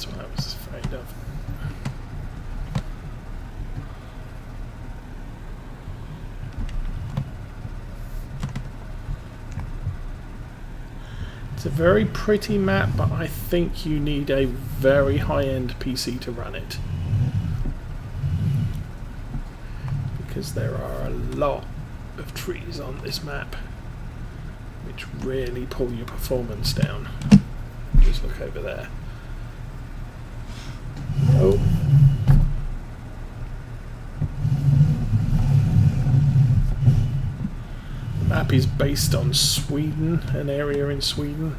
That's what I was afraid of. It's a very pretty map, but I think you need a very high-end PC to run it. Because there are a lot of trees on this map, which really pull your performance down. Just look over there. Oh. The map is based on Sweden, an area in Sweden.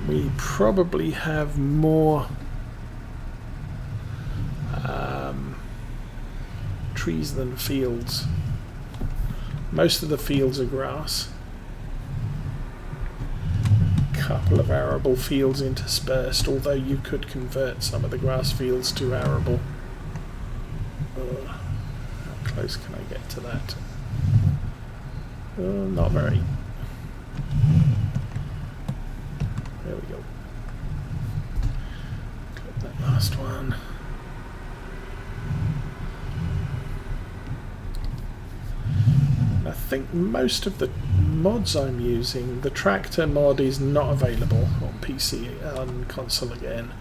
We probably have more trees than fields. Most of the fields are grass. A couple of arable fields interspersed, although you could convert some of the grass fields to arable. How close can I get to that? Not very. There we go. Click that last one. I think most of the mods I'm using, the tractor mod is not available on PC and console again.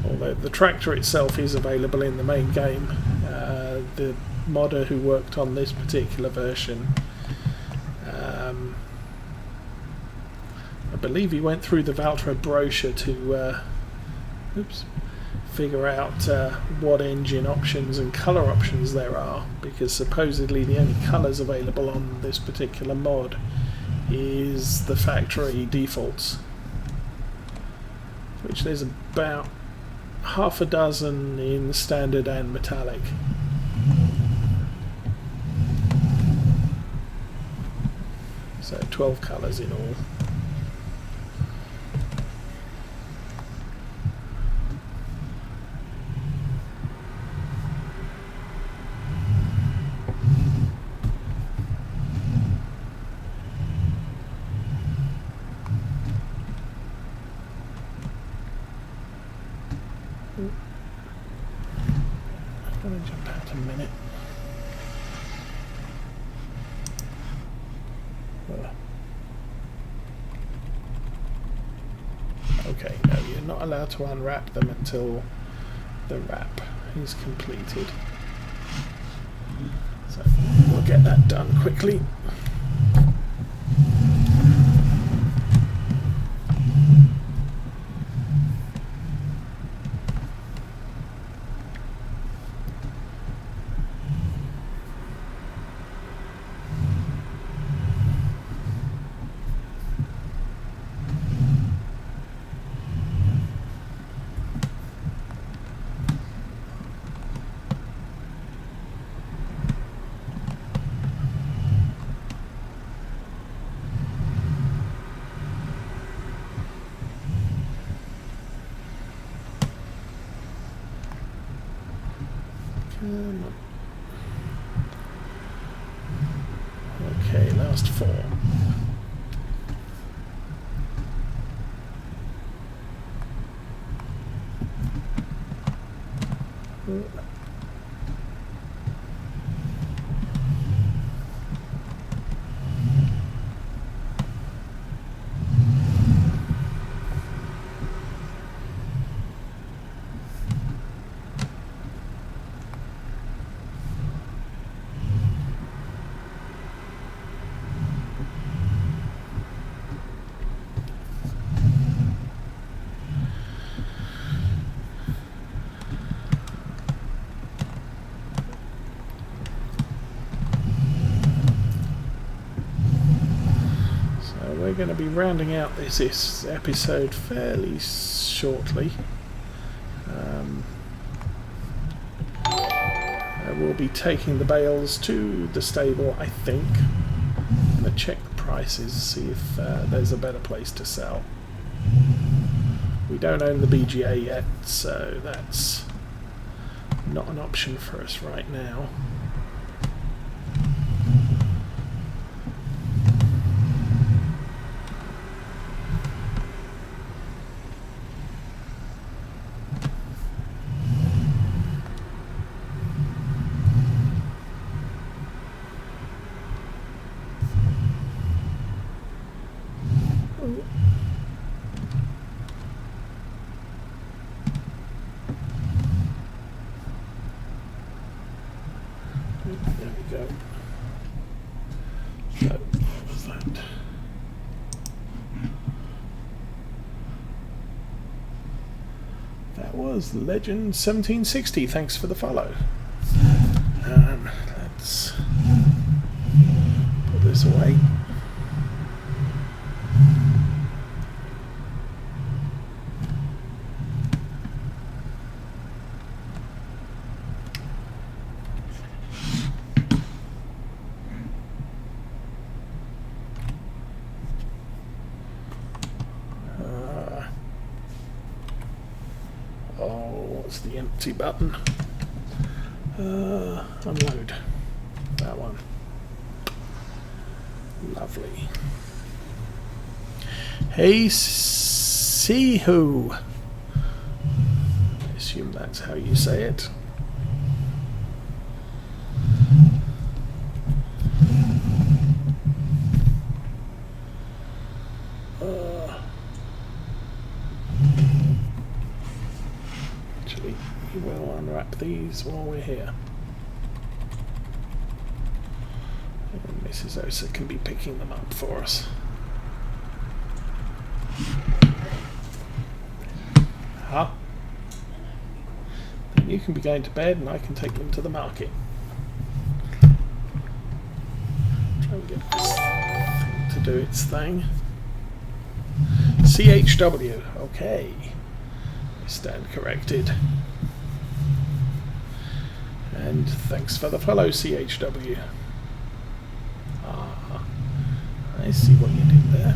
Although the tractor itself is available in the main game. The modder who worked on this particular version, I believe he went through the Valtra brochure to figure out what engine options and colour options there are, because supposedly the only colours available on this particular mod is the factory defaults, which there's about half a dozen in standard and metallic. So 12 colours in all. I'm going to jump out a minute. Okay, no, you're not allowed to unwrap them until the wrap is completed. So we'll get that done quickly. Okay, last four. We're going to be rounding out this episode fairly shortly. We'll be taking the bales to the stable, I think. I'm going to check the prices, see if there's a better place to sell. We don't own the BGA yet, so that's not an option for us right now. So, what was that? That was Legend 1760. Thanks for the follow. Let's put this away. What's the empty button? Unload. That one. Lovely. Hey, Sihu. I assume that's how you say it. Actually, we will unwrap these while we're here. And Mrs. Oseh can be picking them up for us. Huh? Then you can be going to bed and I can take them to the market. Try and get this thing to do its thing. CHW, okay. I stand corrected. And thanks for the follow, CHW. Ah, I see what you did there.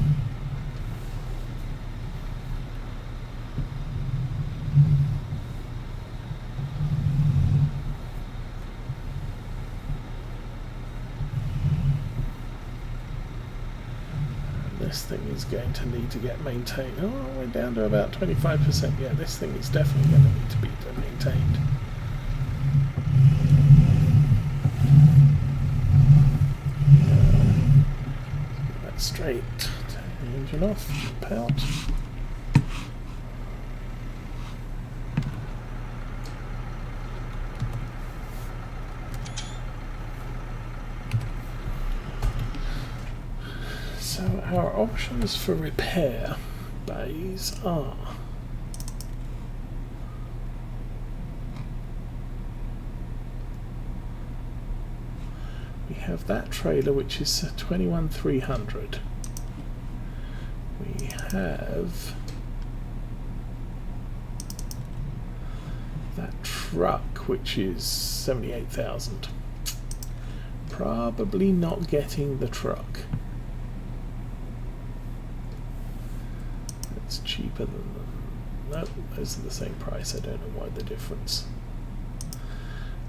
This thing is going to need to get maintained. Oh, we're down to about 25%. Yeah, this thing is definitely going to need to be maintained. Get that straight. Turn the engine off. Jump out. So our options for repair bays are we have that trailer which is 21,300. We have that truck which is 78,000. Probably not getting the truck. It's cheaper than them. No, those are the same price. I don't know why the difference.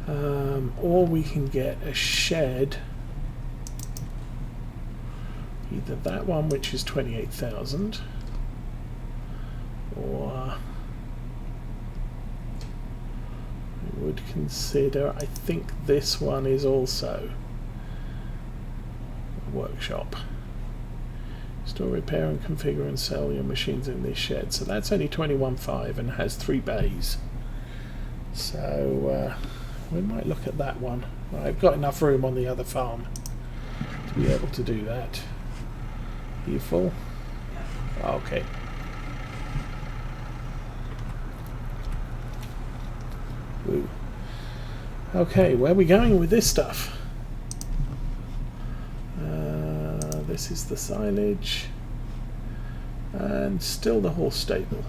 Or we can get a shed. Either that one, which is 28,000, or I would consider. I think this one is also a workshop. Store, repair and configure and sell your machines in this shed. So that's only 21.5 and has 3 bays. So we might look at that one. I've got enough room on the other farm to be able to do that. Are you full? Okay. Ooh. Okay, where are we going with this stuff? This is the silage, and still the horse stable.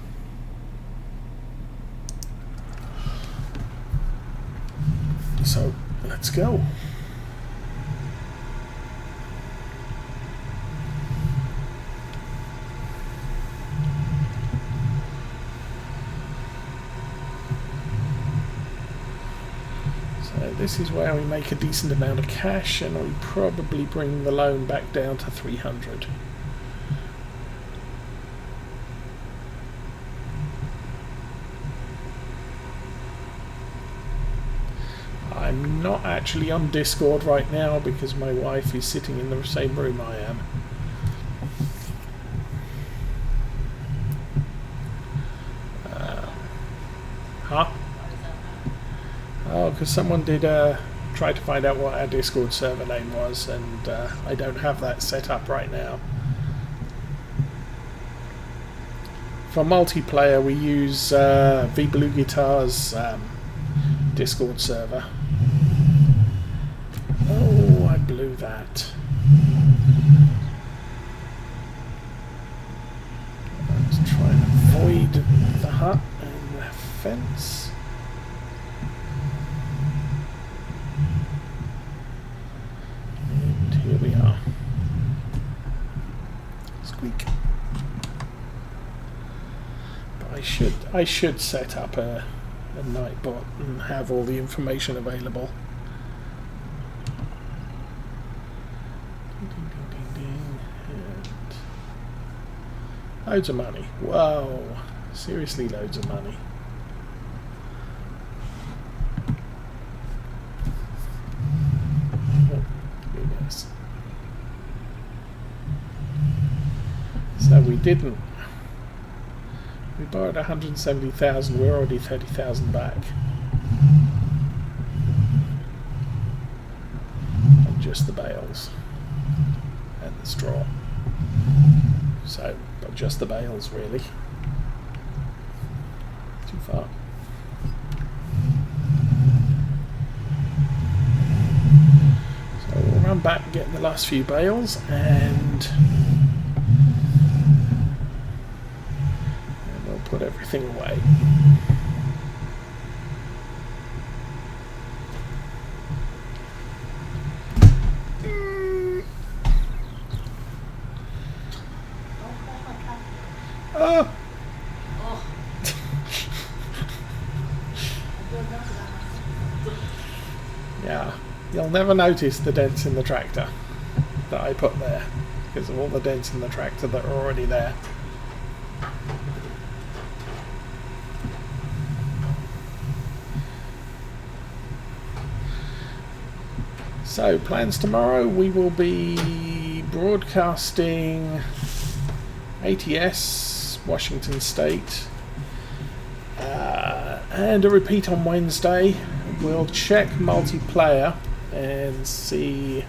So let's go. This is where we make a decent amount of cash, and we probably bring the loan back down to 300. I'm not actually on Discord right now because my wife is sitting in the same room I am. Huh? Oh, because someone did tried to find out what our Discord server name was, and I don't have that set up right now. For multiplayer, we use V-Blue Guitar's Discord server. Oh, I blew that. Let's try and avoid the hut and the fence. And here we are. Squeak. I should set up a Nightbot and have all the information available. Ding, ding, ding, ding, and loads of money. Whoa, seriously, loads of money. Oh, goodness. So we didn't. We borrowed 170,000, we're already 30,000 back. On just the bales and the straw. So, but just the bales really. Too far. So we'll run back, get the last few bales, and put everything away. Oh. Yeah, you'll never notice the dents in the tractor that I put there because of all the dents in the tractor that are already there. So, plans tomorrow, we will be broadcasting ATS, Washington State, and a repeat on Wednesday. We'll check multiplayer and see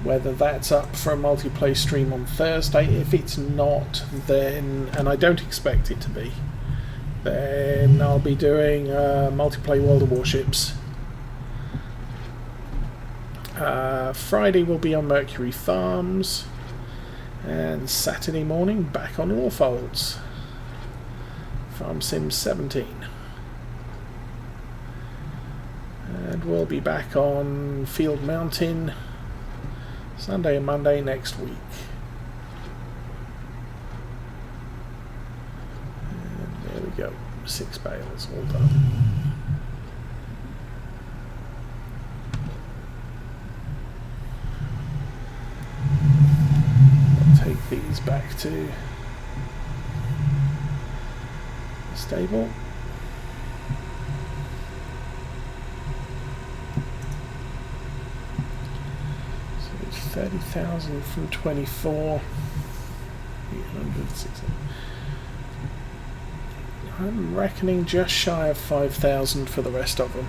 whether that's up for a multiplayer stream on Thursday. If it's not, then, and I don't expect it to be, then I'll be doing multiplayer World of Warships. Friday will be on Mercury Farms, and Saturday morning back on Warfolds. Farm Sim 17. And we'll be back on Field Mountain Sunday and Monday next week. And there we go, 6 bales all done. Take these back to the stable. So it's 30,000 from 24. 800, 600. I'm reckoning just shy of 5,000 for the rest of them.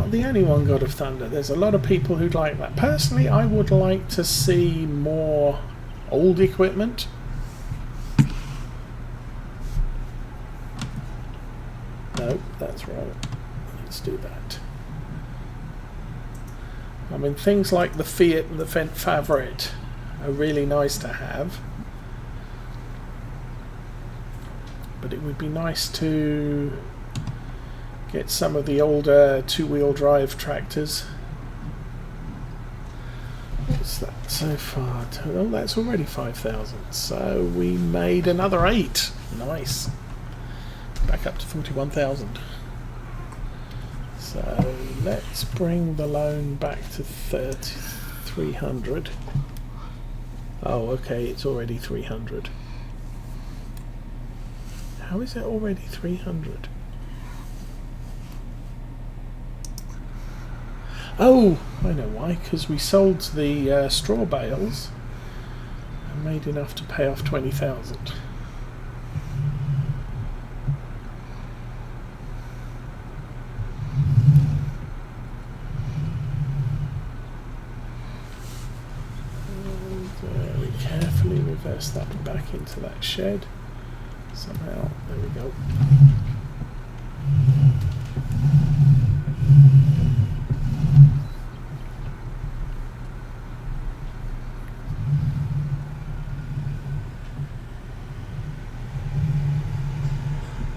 The only one, God of Thunder. There's a lot of people who'd like that. Personally, I would like to see more old equipment. No, that's right. Let's do that. I mean, things like the Fiat and the Favorite are really nice to have, but it would be nice to get some of the older two-wheel drive tractors. What's that so far? Oh, that's already 5,000. So we made another 8. Nice. Back up to 41,000. So let's bring the loan back to 300. Oh, okay, it's already 300. How is it already 300? Oh, I know why, because we sold the straw bales and made enough to pay off 20,000. And we carefully reverse that back into that shed. Somehow, there we go.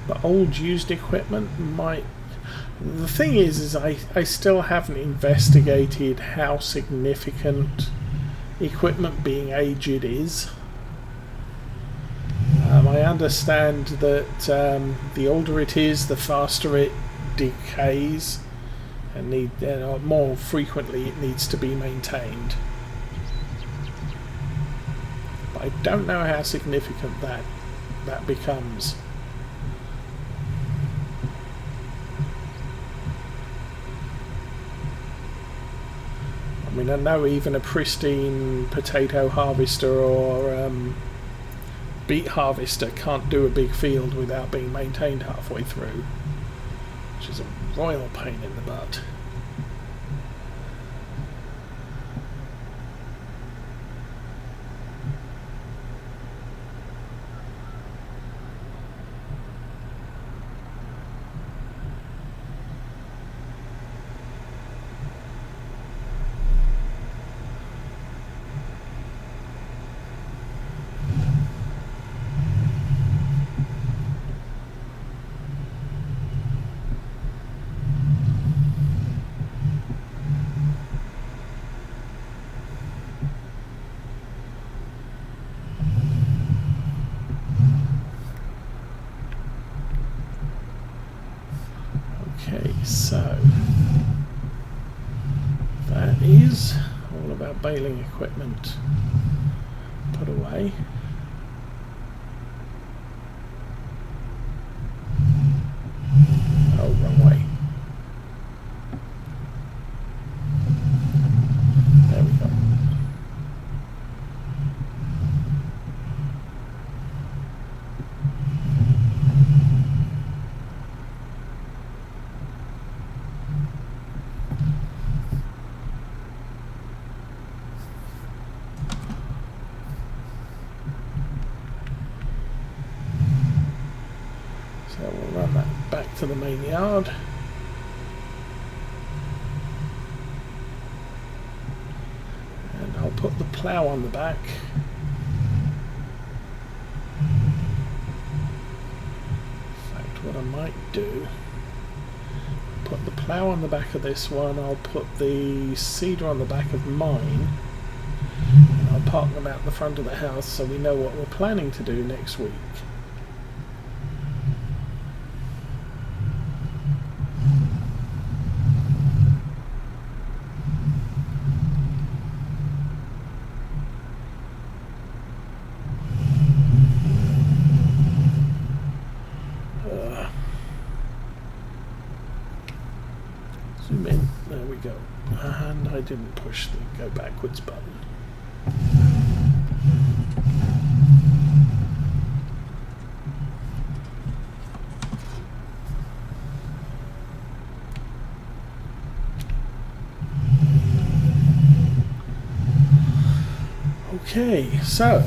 But old used equipment might... The thing is I still haven't investigated how significant equipment being aged is. I understand that the older it is, the faster it decays, and more frequently it needs to be maintained. But I don't know how significant that becomes. I mean, I know even a pristine potato harvester or beet harvester can't do a big field without being maintained halfway through, which is a royal pain in the butt. Okay, so that is all about baling equipment put away. Oh, wrong way. There we go. So we'll run that back to the main yard. And I'll put the plough on the back. In fact, what I might do, put the plough on the back of this one, I'll put the seeder on the back of mine, and I'll park them out the front of the house so we know what we're planning to do next week. Zoom in, there we go. And I didn't push the go backwards button. Okay, so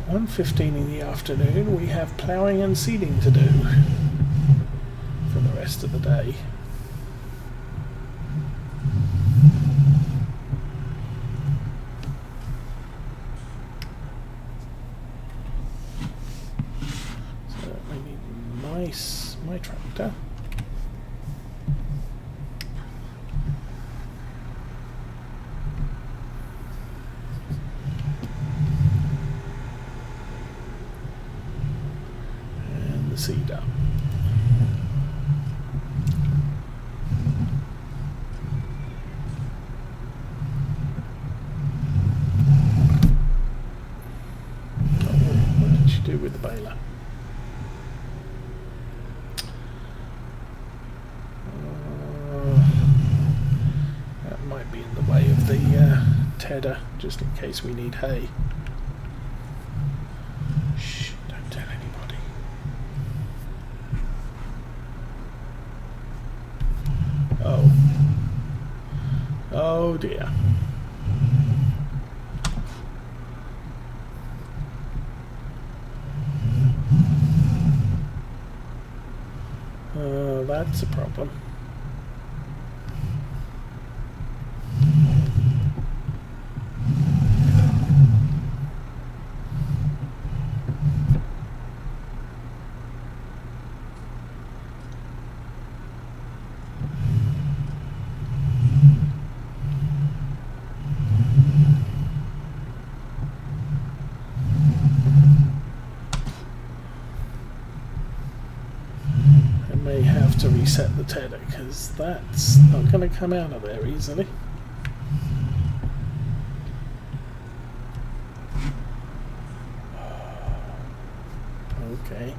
1:15 in the afternoon, we have ploughing and seeding to do for the rest of the day. nice, my tractor. And the seeder. What did she do with the baler? That might be in the way of the tedder, just in case we need hay. Shh, don't tell anybody. Oh. Oh dear. That's a problem. May have to reset the tedder because that's not going to come out of there easily. Okay.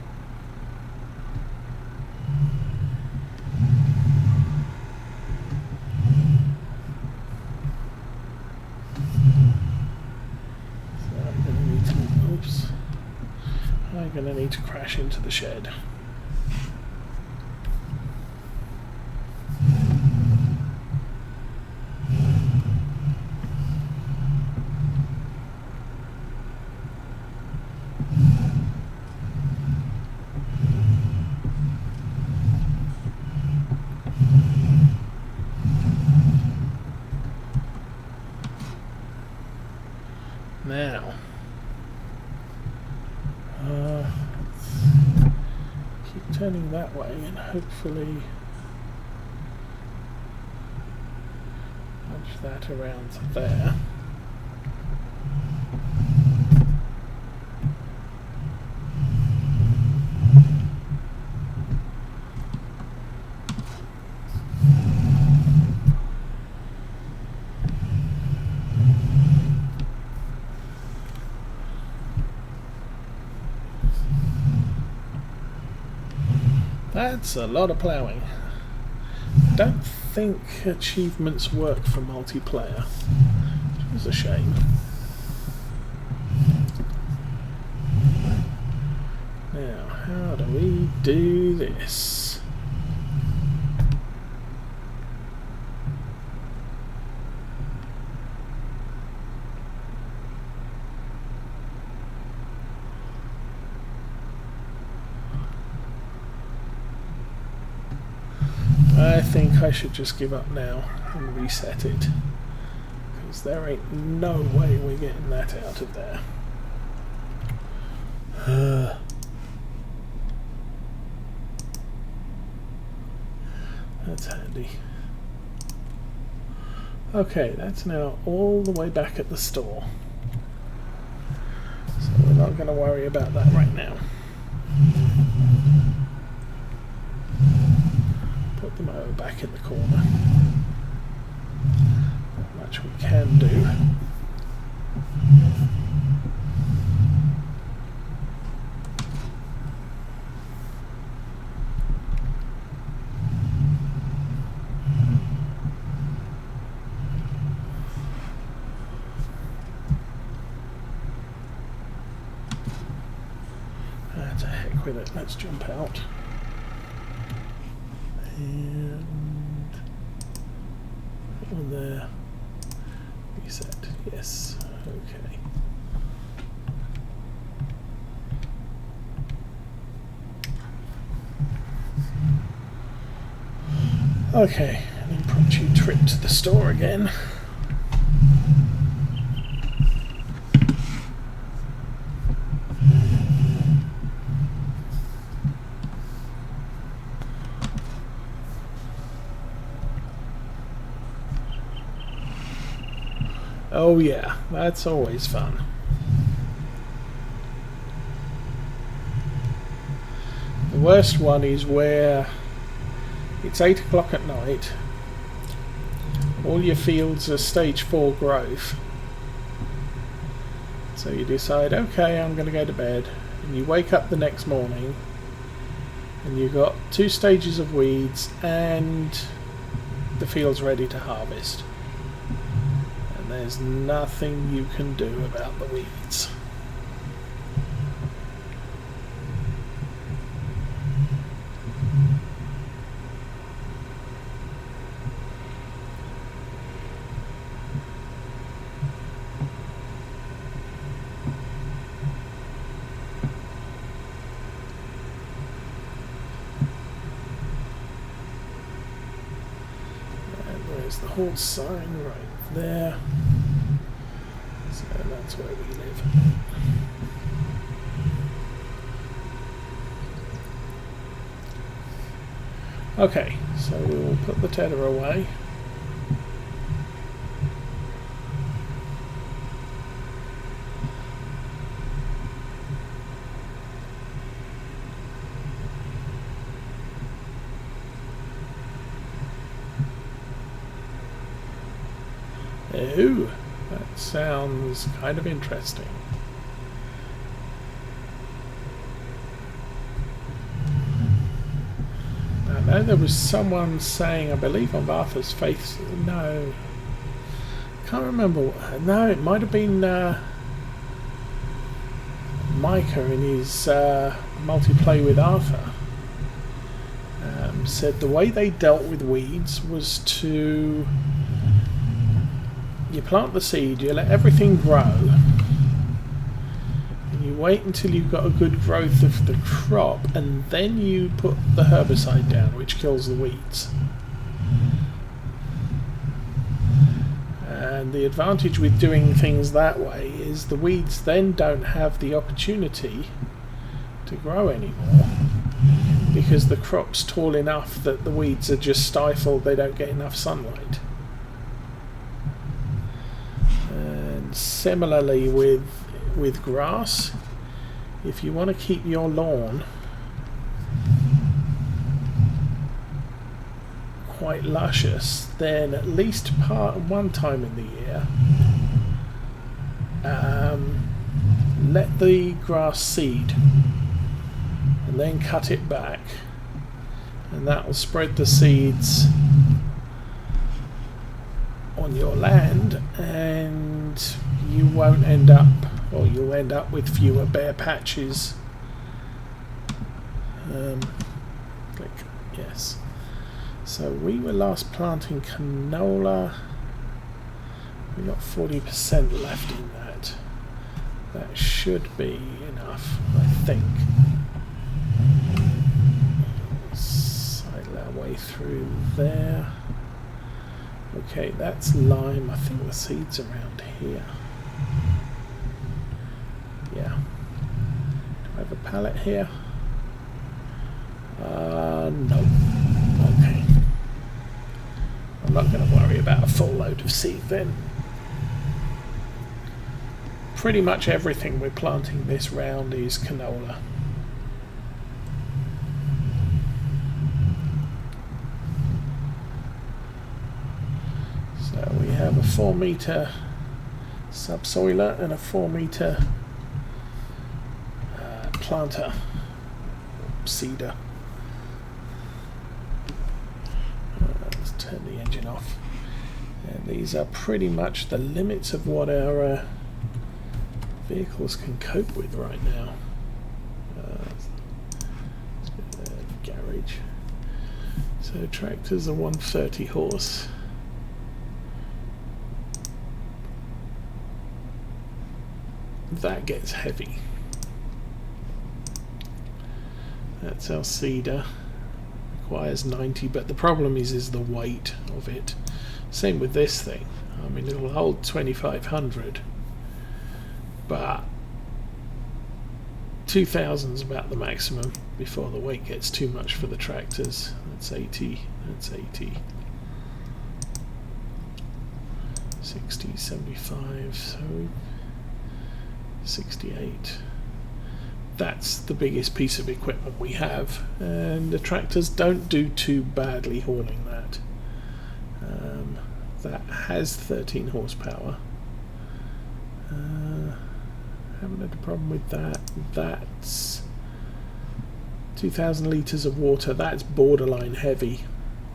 So I'm going to need to, oops. I'm going to need to crash into the shed. Now, let's keep turning that way and hopefully nudge that around to there. That's a lot of ploughing. I don't think achievements work for multiplayer, which is a shame. Now, how do we do this? I think I should just give up now and reset it, because there ain't no way we're getting that out of there. That's handy. Okay, that's now all the way back at the store, so we're not going to worry about that right now. Put the mower back in the corner. Not much we can do. To heck with it, let's jump out. And put one there. Reset. Yes. Okay. Okay, an impromptu trip to the store again. Oh yeah, that's always fun. The worst one is where it's 8 o'clock at night, all your fields are stage 4 growth, so you decide, okay, I'm going to go to bed, and you wake up the next morning and you've got 2 stages of weeds and the field's ready to harvest, and there's nothing you can do about the weeds. The whole sign right there, so that's where we live. Okay, so we will put the tether away. Ooh, that sounds kind of interesting. I know there was someone saying, I believe on Arthur's Faith, no, can't remember, no, it might have been Micah in his multiplayer with Arthur, said the way they dealt with weeds was to, you plant the seed, you let everything grow, and you wait until you've got a good growth of the crop, and then you put the herbicide down, which kills the weeds. And the advantage with doing things that way is the weeds then don't have the opportunity to grow anymore, because the crop's tall enough that the weeds are just stifled, they don't get enough sunlight. Similarly with grass, if you want to keep your lawn quite luscious, then at least one time in the year let the grass seed and then cut it back, and that will spread the seeds on your land, and you won't end up, or you'll end up with fewer bare patches. Click yes. So we were last planting canola. We got 40% left in that. That should be enough, I think. Sidle our way through there. Okay, that's lime. I think the seed's around here. Yeah. Do I have a pallet here? No. Okay. I'm not going to worry about a full load of seed then. Pretty much everything we're planting this round is canola. So we have a 4 metre subsoiler and a 4 metre planter seeder. Let's turn the engine off. And these are pretty much the limits of what our vehicles can cope with right now. Garage. So tractors are 130 horse. That gets heavy. That's our seeder. Requires 90, but the problem is the weight of it. Same with this thing. I mean, it'll hold 2500, but 2000 is about the maximum before the weight gets too much for the tractors. That's 80. That's 80. 60, 75, so 68. That's the biggest piece of equipment we have, and the tractors don't do too badly hauling that. That has 13 horsepower. Haven't had a problem with that. That's 2,000 litres of water. That's borderline heavy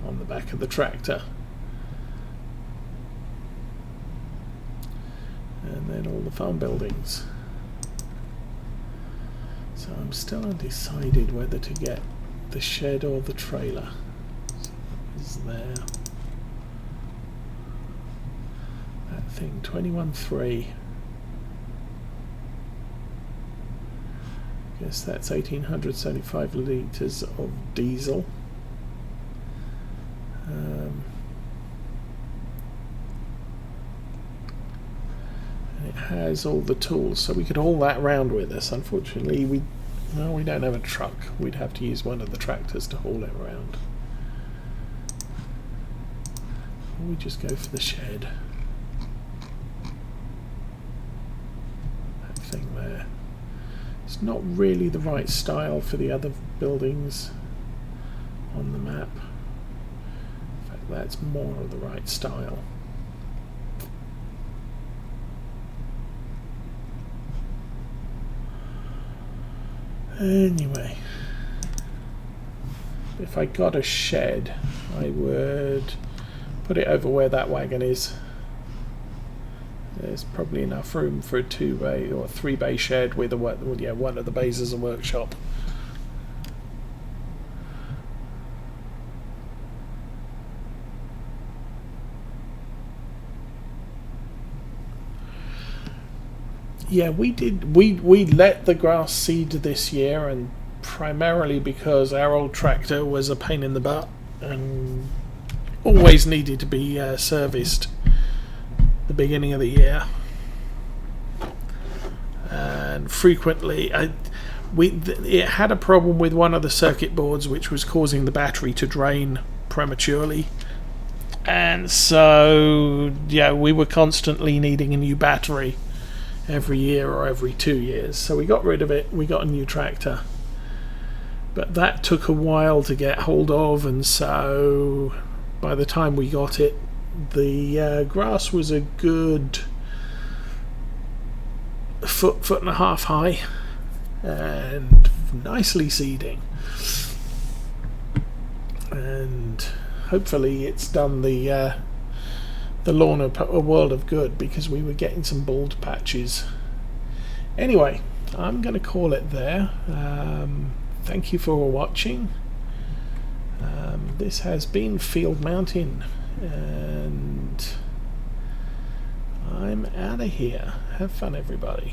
on the back of the tractor. And then all the farm buildings. So I'm still undecided whether to get the shed or the trailer. So what is there? That thing, 21.3. Guess that's 1,875 litres of diesel. And it has all the tools, so we could haul that round with us. Unfortunately, we don't have a truck. We'd have to use one of the tractors to haul it around. Or we just go for the shed. That thing there. It's not really the right style for the other buildings on the map. In fact, that's more of the right style. Anyway, if I got a shed, I would put it over where that wagon is. There's probably enough room for a 2-bay or 3-bay shed with a one of the bays as a workshop. Yeah, we let the grass seed this year, and primarily because our old tractor was a pain in the butt and always needed to be serviced the beginning of the year, and frequently it had a problem with one of the circuit boards which was causing the battery to drain prematurely, and so yeah, we were constantly needing a new battery every year or every 2 years, so we got rid of it. We got a new tractor, but that took a while to get hold of, and so by the time we got it, the grass was a good foot and a half high and nicely seeding, and hopefully it's done the lawn a world of good, because we were getting some bald patches. Anyway, I'm going to call it there. Thank you for watching. This has been Field Mountain, and I'm out of here. Have fun, everybody.